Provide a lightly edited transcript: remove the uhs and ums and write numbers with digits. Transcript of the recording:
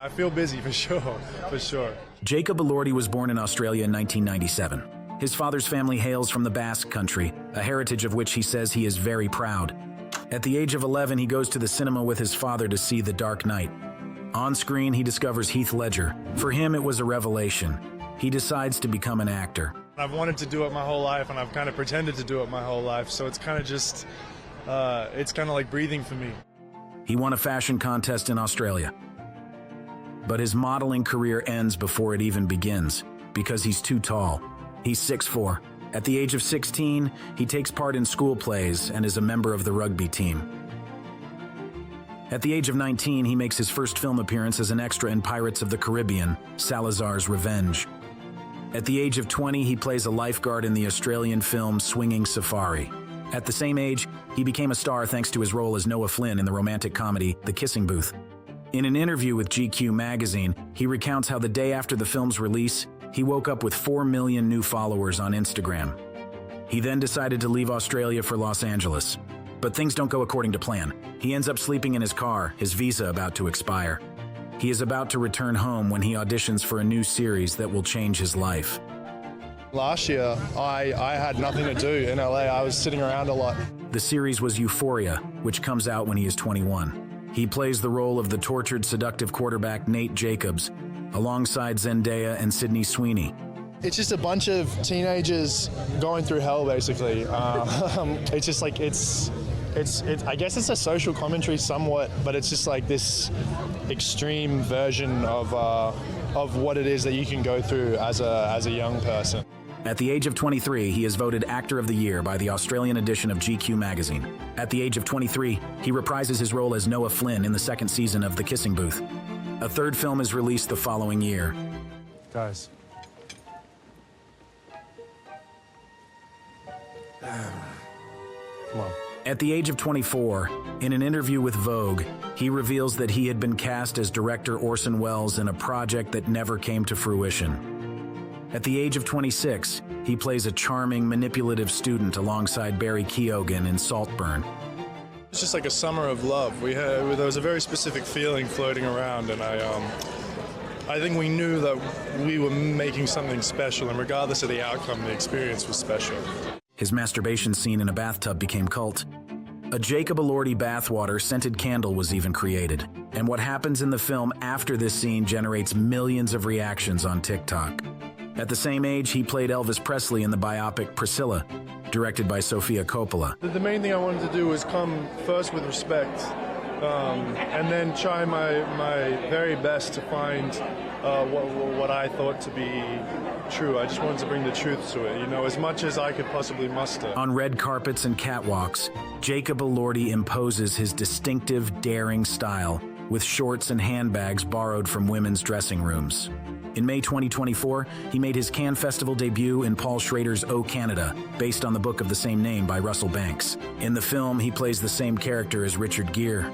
I feel busy for sure, for sure. Jacob Elordi was born in Australia in 1997. His father's family hails from the Basque Country, a heritage of which he says he is very proud. At the age of 11, he goes to the cinema with his father to see The Dark Knight. On screen, he discovers Heath Ledger. For him, it was a revelation. He decides to become an actor. I've wanted to do it my whole life, and I've kind of pretended to do it my whole life, so it's kind of just, it's kind of like breathing for me. He won a fashion contest in Australia. But his modeling career ends before it even begins, because he's too tall. He's 6'4". At the age of 16, he takes part in school plays and is a member of the rugby team. At the age of 19, he makes his first film appearance as an extra in Pirates of the Caribbean, Salazar's Revenge. At the age of 20, he plays a lifeguard in the Australian film Swinging Safari. At the same age, he became a star thanks to his role as Noah Flynn in the romantic comedy The Kissing Booth. In an interview with GQ magazine, he recounts how the day after the film's release, he woke up with 4 million new followers on Instagram. He then decided to leave Australia for Los Angeles. But things don't go according to plan. He ends up sleeping in his car, his visa about to expire. He is about to return home when he auditions for a new series that will change his life. Last year, I had nothing to do in LA. I was sitting around a lot. The series was Euphoria, which comes out when he is 21. He plays the role of the tortured, seductive quarterback Nate Jacobs, alongside Zendaya and Sydney Sweeney. It's just a bunch of teenagers going through hell, basically. It's just like, I guess it's a social commentary somewhat, but it's just like this extreme version of what it is that you can go through as a young person. At the age of 23, he is voted Actor of the Year by the Australian edition of GQ magazine. At the age of 23, he reprises his role as Noah Flynn in the second season of The Kissing Booth. A third film is released the following year. Guys. Come on. At the age of 24, in an interview with Vogue, he reveals that he had been cast as director Orson Welles in a project that never came to fruition. At the age of 26, he plays a charming, manipulative student alongside Barry Keoghan in Saltburn. It's just like a summer of love. There was a very specific feeling floating around, and I think we knew that we were making something special, and regardless of the outcome, the experience was special. His masturbation scene in a bathtub became cult. A Jacob Elordi bathwater scented candle was even created. And what happens in the film after this scene generates millions of reactions on TikTok. At the same age, he played Elvis Presley in the biopic Priscilla, directed by Sofia Coppola. The main thing I wanted to do was come first with respect, and then try my very best to find what I thought to be true. I just wanted to bring the truth to it, as much as I could possibly muster. On red carpets and catwalks, Jacob Elordi imposes his distinctive, daring style with shorts and handbags borrowed from women's dressing rooms. In May 2024, he made his Cannes Festival debut in Paul Schrader's O Canada, based on the book of the same name by Russell Banks. In the film, he plays the same character as Richard Gere.